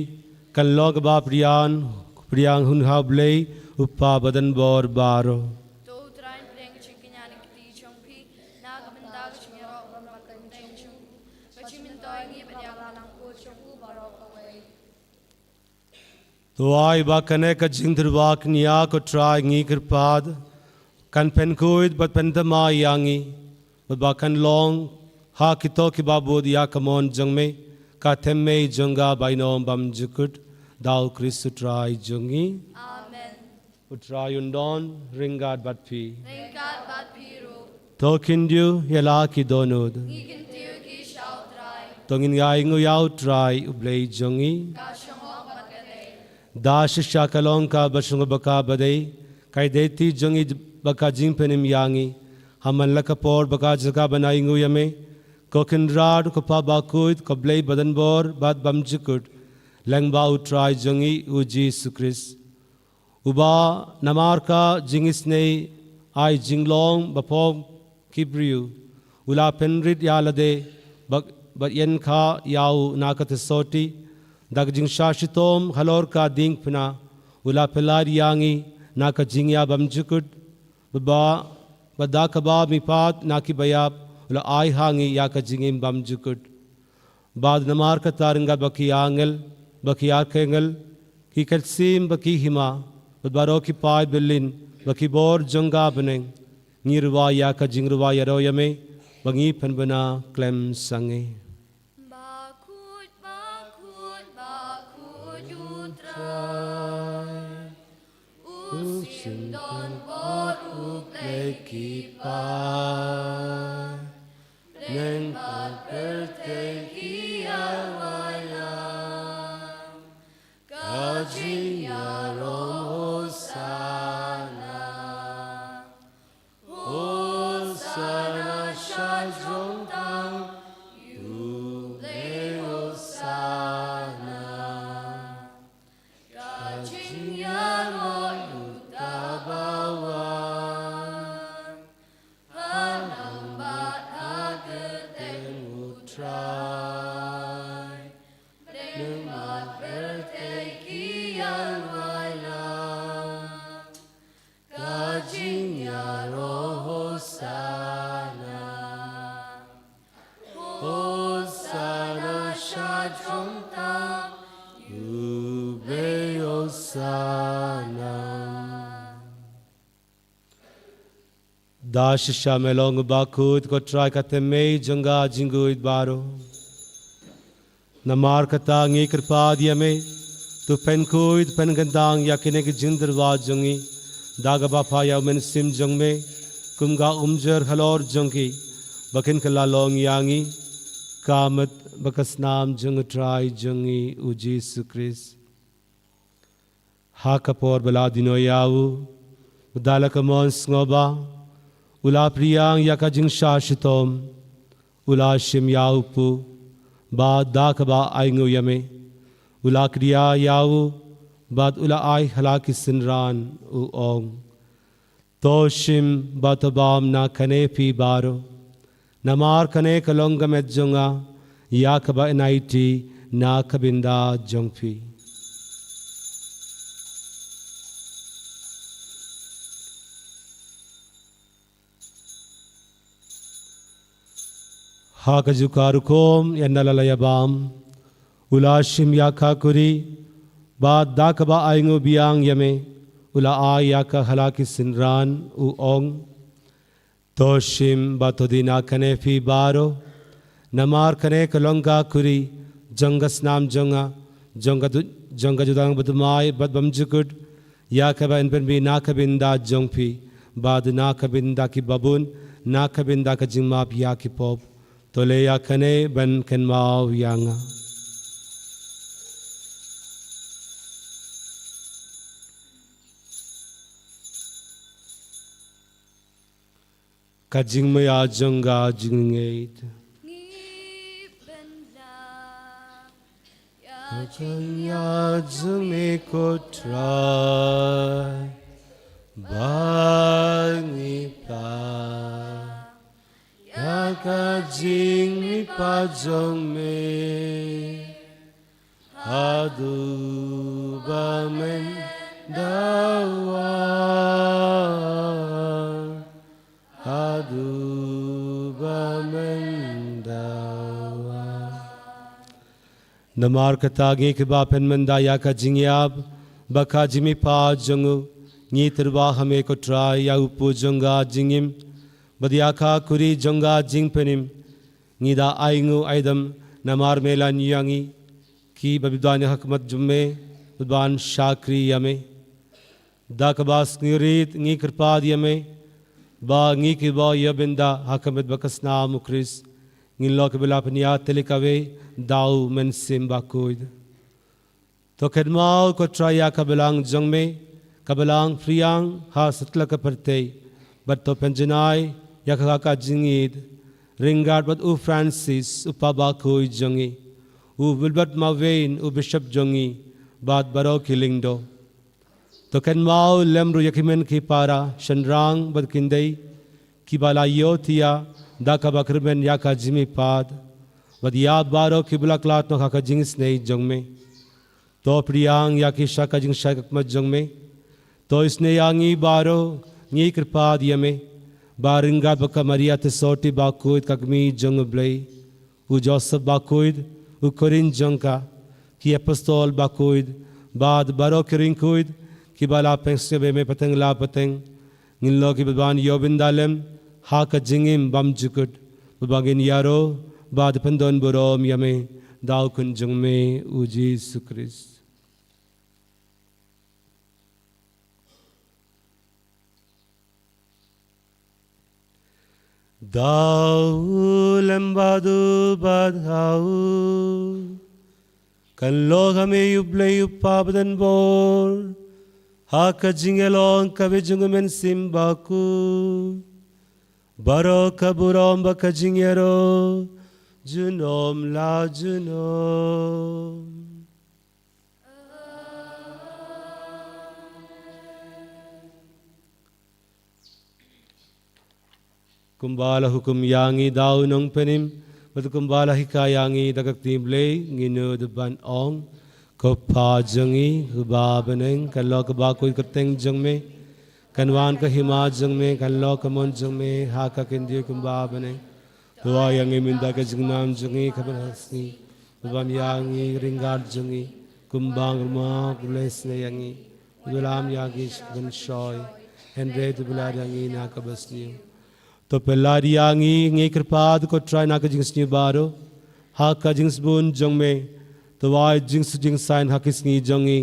kan log ba priang hun hablei upa badan bor baro. To train preng chikinya ni kiti chongpi na kabenda chinya ro bakan teng chung. Bachimin toy ngi badya lang ko chongu baro kawai. Tuai bakane ka jingdrwak nia ko try ngi kirpad kan pen kuid bat pentama yangi bat bakan long ha kito ki babud ya kamon jangme ka themme jonga bainom bam jukut dau Kristu try jongi Amen. utray undon ringad batpi Ringkat bat piru. tokindu yala ki donud Ngikin tiu ki shao try. tongin ngai ngu yau try ublei jongi Ka shongok bat kate. dash shakalong ka bashung baka badai kai deti jongi baka jingpenim yangi haman lakapor baka jaga banai ngu yame kokin rad ko pa bakuit ko blei badan bor bad bamjukut lengba utrai jongi uji sukris uba namarka jingis nei ai jinglong bapom kibriu ula penrit yalade bak yen kha yau nakat soti dag jing shashitom halor ka ding pna ula pelari yangi naka jingya bamjukut baba badaka ba mi pat naki bayap ula ai hangi yaka jingim bamjukut bad namar ka taringa baki angel baki arkengel ki kalsim baki hima baro ki pai belin baki bor jonga beneng ngirwa yaka jingruwa yaroyame bangi penbana klem sange Bakut, bakut, bakut utrai. Usim don bor upleki pai. Neng pat perteki awalam. Kajing yarom hosana. Hosana shadrong tang. Yuble hosana. Kajing yarom utabawan. Hanang bat ageten utrai. Neng bat perteki awalam. Kajing yarom hosana. Hosana shadrong tang. Yuble hosana. dash shamelong bakut ko try kateme jonga jinguit baro namar kata ngi kirpad yame tu penkuit pengandang yakine ki jindarwa jongi daga bapa ya men sim jongme kumga umjer halor jongi bakin kala long yangi kamat bakas nam jong try jongi uji sukris ha kapor baladino yawu udalaka mon sngoba ula priyang yakajing shashitom ula shim yaupu ba dakaba aingu yame ula kriya yawu bad ula ai halaki sinran u ong toshim batabam na kane pi baro namar kane kalonga medjonga yakaba naiti na kabinda jongpi Hakajukarukom yanalayabam ulashim yakakuri ba dakaba aingu biang yame ula ayaka halaki sinran u ong toshim batodina kanefi baro namar kane kalonga kuri jongas nam jonga jonga judang batumai badbamjukut yakaba enpen bi nakabinda jongpi bad nakabinda ki babun nakabinda ka jingmap yaki pop tole yakane ban ken mau yanga kajing maya jonga jingngeit kajanya jingme ko try bangi pa ka jing mi pa jong me hadu ba men dawa hadu ba men dawa namar katagi ke ba pen mendaya ka jingyab baka jimi pa jongu ni terwa hame ko try ya upu jonga jingim badiaka kuri jonga jingpenim ngida aingu aidam namar mela nyangi ki babidwan hakmat jumme budban shakri yame dakabas ngirit ngi kirpad yame ba ngi ki ba yabinda hakamet bakasna mukris ngin lok bela pnia telikawe dau men simba kuid to kedmau ko traya kabelang jongme kabelang priang ha satla ka perte bat to penjanai yakaka jingid ringard bat u Francis upaba koi jongi u wilbert mavein u bishop jongi bat baro kilingdo to kedmau lemru yakimen ki para shanrang bat kindai ki bala yotia daka bakrben yaka jimi pad wadia baro kibla klat no khaka jing snei jongme to priyang yaki shaka jing shak mat jongme to isne yangi baro ngi kripa diame baringa baka maria te soti bakuid kakmi jong blei u joseph bakuid u korin jongka ki apostol bakuid bad baro kirin kuid ki bala pengse be me pateng la pateng ngin lo ki ban yobindalem ha ka jingim bam jukut babagin yaro bad pendon borom yame daw kun jongme u Jesus Christ daw lembadu badhau kan lo hame yuble yupabadan bor ha ka jingelong ka bejungmen simbaku baro kaburom bakajingero junom la junom kumbala hukum yangi daunong penim bat kumbala hikayangi dagak timble nginu deban ong ko pa jangi hubabeneng kallo ka bakoy kerteng jangme kanwan ka hima jangme kallo ka mon jangme ha ka kendi kumbabeneng tuwa yangi minda ka jingnam jangi kabanasni ubam yangi ringar jangi kumbang ma blesne yangi gulam yangi gan shoy henre tu bulad yangi na ka basni to pelari yangi ngi krpad ko try na ka jingsni baro ha ka jings bun jangme to wai jings jing sign hakisni jangi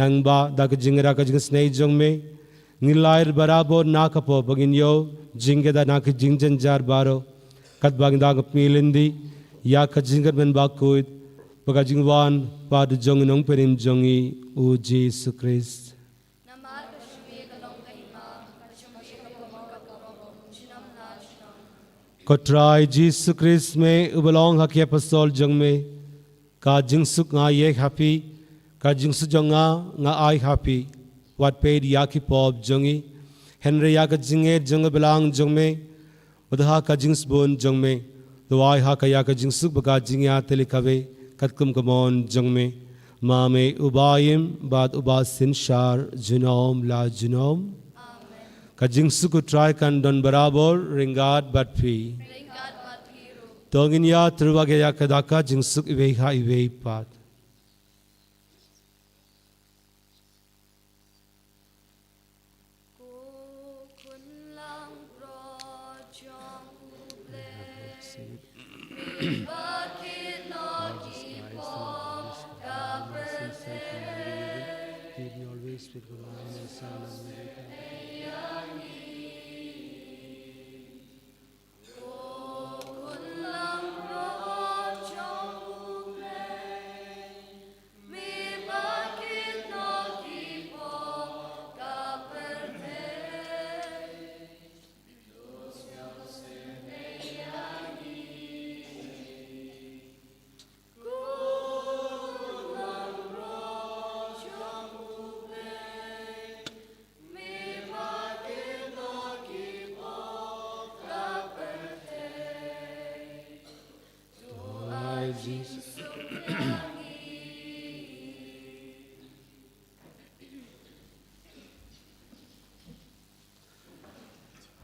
nangba da ka jingra ka jings nei jangme nilair barabo na ka po bagin yo jinge da na ka jingjan jar baro kat bang da ka pilindi ya ka jingar ben ba kuit baga jingwan pad jong nong perim jongi u Jesus Christ Kotrai Jesus Christ में उबलोंग हकिया पस्तोल जंग में का जिंगसुक nga ye happy ka jingsu jonga nga ai happy wat paid yaki pop jongi henry ya ka jinge jong belang jong meudha ka jings bon jong me dwai ha ka ya ka jingsuk baka jingya telikawe katkum kamon jong me ma me ubayim bad ubasin shar jinom la jinom ka jingsuk ko try kan don barabor ringat bat phi tongin ya truwage ya kadaka jingsuk iwe ha iwe pat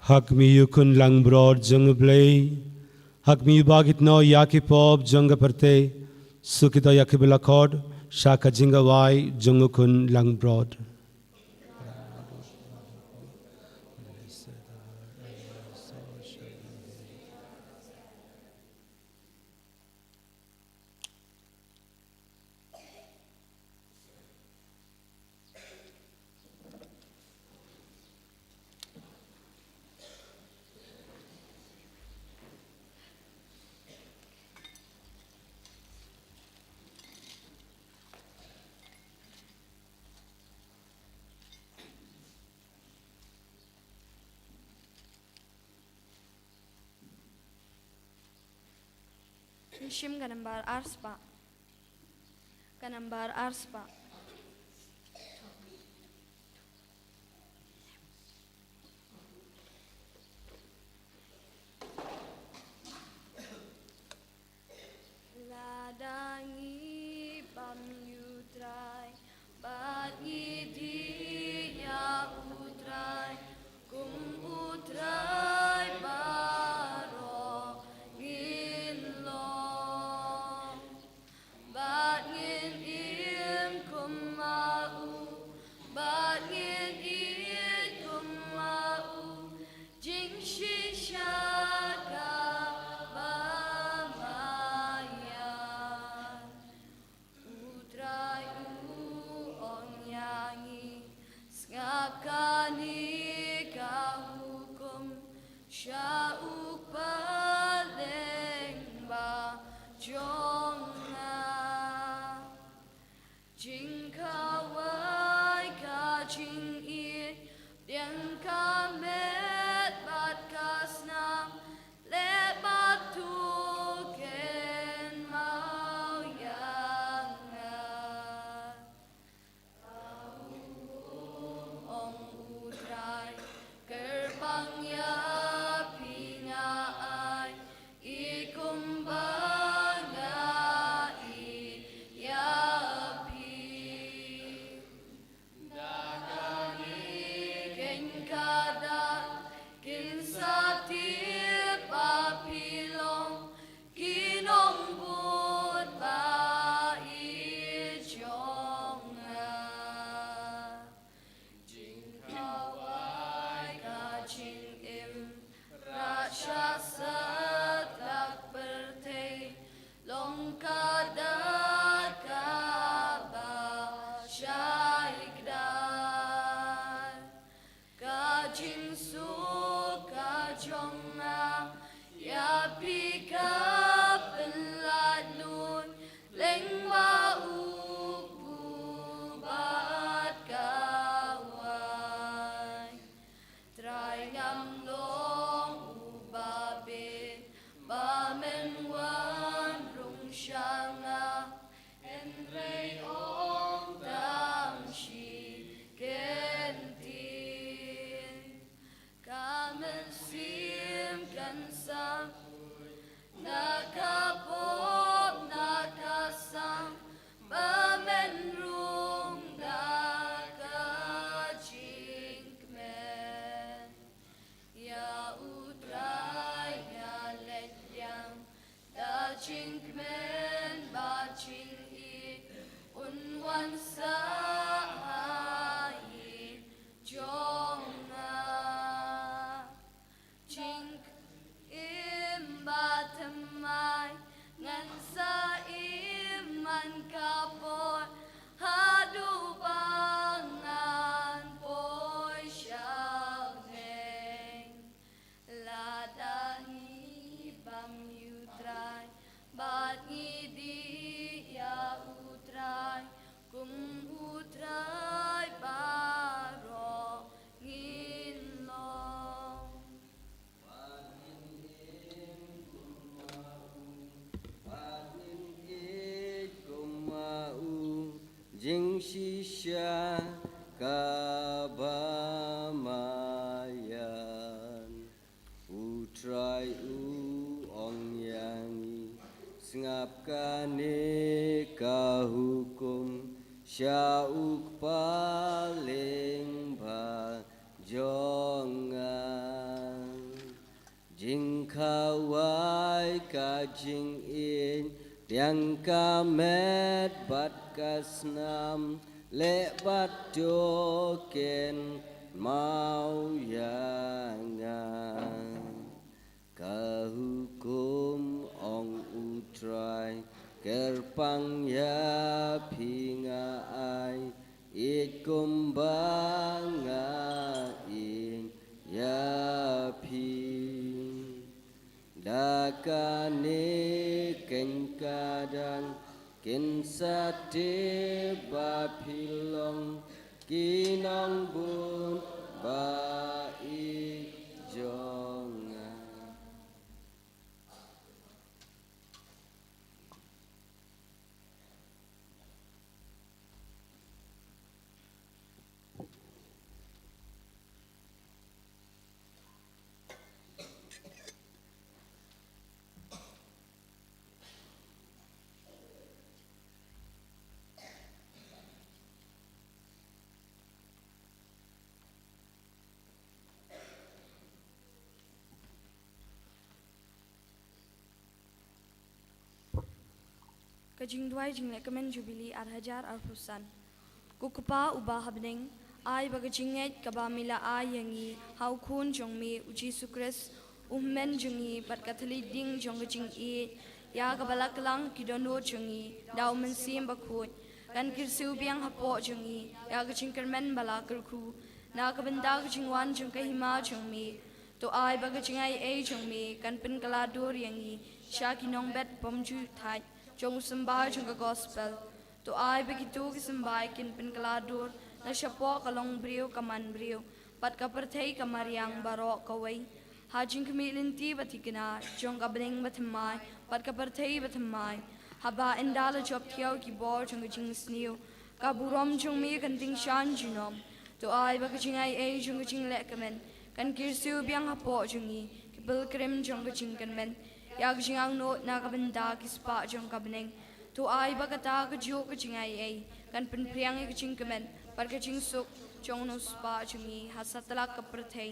hak mi yukun lang broad jung blay hak mi bagit no yakipop jung parte sukito yakibela kod shaka jinga wai jungukun lang broad Nishim ganambar arspa. Ganambar arspa. Ladangi bam yutrai, bagi dia utrai, kum utrai baro ngilong, bat ngin im kum mau, bat ngin im kum mau, jing shishaka. Kani kahukum syauk paling ba jonga jing kawai ka jing it diang kamet bat kasnam le batu ken mau yanga gerbang ya pingai ikum bangai ya pi dagangi ken kada ken satip apilong kinong bud ba ijonga Rakshasa tak berte longkada kaba syaikdar kajing su kajonga ya pika peladun lengwa uku bat kawai trai ngam Bamen wan rung shanga en rei ong dam shi kentin kamen sim kan sam nakapop nakasam bamen rung nakajingmen ya utrai Chinkmen ba ching I unwan sa I jonga chink im ba tamai ngan sa iman kapor hadu bangan poi shaleng ladangi bam yutrai bat ngidi ya utrai kum utrai baro nginlong jing shisha kabamayan utrai ong yangi ngapkane kahukum syauk paling ba jongan Hawaii ka jing in Tiang ka met bat kasnam Le bat joken mau yangan Kahukum ong utrai Kerpang ya pinga ai It kumbanga in ya ping Dakane ken kadang Ken sate bapilong Kinong bun ba i jonga Kajing duai jing lekamen jubili arhajar arfusan. Kukupa ubah habning ai bagajinget kabamila ai yangi hau kun jongmi uji sukres ummen jungi bat kathali ding jongjing e ya kabalak lang kidono jungi dau mensim bakut kan kirsu biang hapo jungi ya kajing kermen balakerku na kabenda kajing wan jung kahima jungmi to ai bagajingai e jungmi kan pen kaladur yangi shakinong bet pomju thai Jong sembah jong ke gospel to ai begitu ke sembah kin pen keladur na syapo kalong brio kaman brio pat ka perthai kamariang barok kawai hajing kemi linti batikina jong ka bening bathmai pat ka perthai bathmai haba endala job thiau ki bor jong jing sniu ka burom jong mi kan ting shan jinom to ai ba kajing ai e jong jing le kamen kan kirsu biang hapo jongi ki bel krem jong jing kan men Yag jingang no na kabenda kispa jong kabneng to ai bagata ka jo ka jingai ai kan pen priang ka jing kemen par ka jing suk jong no spa jungi hasatla ka perthei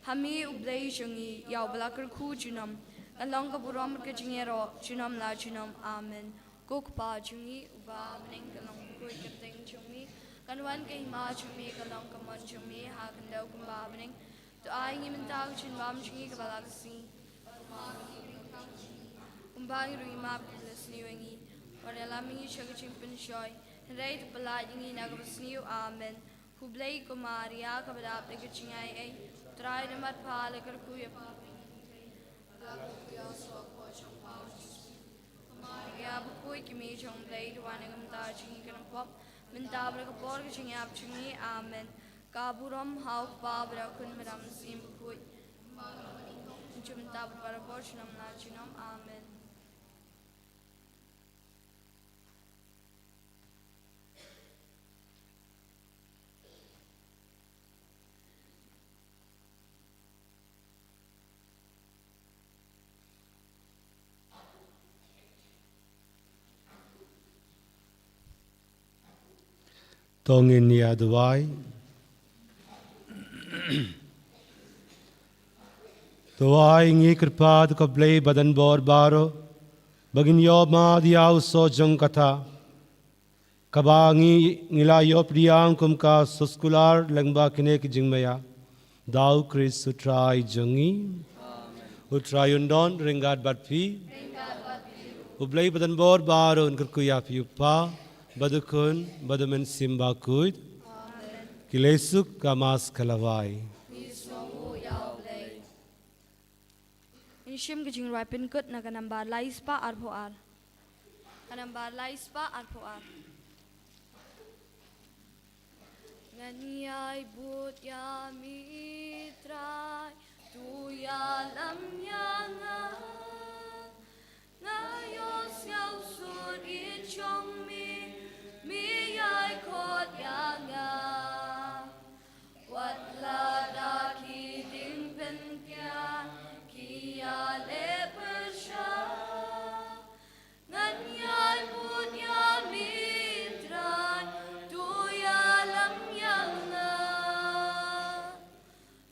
hami ublei jungi yaw blakar khu junam along ka buram ka jingero junam la junam amen kok pa jungi uba mneng ka long ko ka teng jungi kanwan ka hima jungi ka long ka mon jungi ha kan daw kumba mneng to ai ngi mentag jin bam jungi ka balakasi Kumbang rui map kilas niwangi, waralami shagaching penshoy, reit palad ingi nagabas niyo amen. Hublay kumaria kabadap na kachingay ay, try na matpala karkuya pa. Kumaria bukoy kimi chong blay, duwana gamta chingi kanampop, mentabra kapor kachingi ap chingi amen. Kaburam hauk pa brakun madam sim bukoy. Jumtab para portion of Nachinom, amen. Tongin niya duwai. Tuwai ngi kirpad ko blay badan bor baro. Bagin yob ma diyaw so jong kata. Kabangi ngila yop diyang kum ka suskular langba kine ki jingmaya. Daw Chris utray jongi. Utray undon ringat batpi. Ublay badan bor baro nkirkuya piupa. Badukun badumen simba kuid. Kilesuk kamas kalawai. Inishim kajing ripin kut na kanamba laispa arpoar. Kanamba laispa arpoar. Nganyay but ya mitray tu ya lam nga ngayos yaw sud ichong mi ay kot ya nga wat la da ki ding pen kya kiya le persha nganyay but ya mitray tu ya lam nga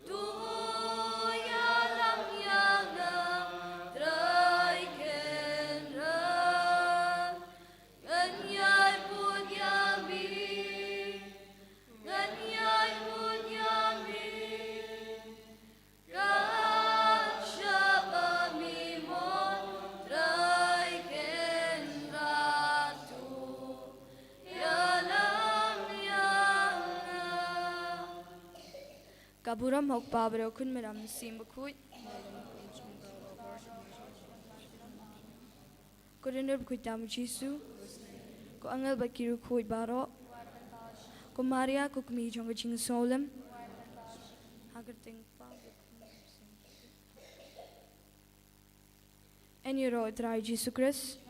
tu ya lam Kaburam hok pa bro kun meram sim bakui. Ko render bakui tamu Jisu. Ko angel bakiru kui baro. Ko Maria ko kumi jonga ching solem. Hagar ting pa. En je rood draai Jezus Christus.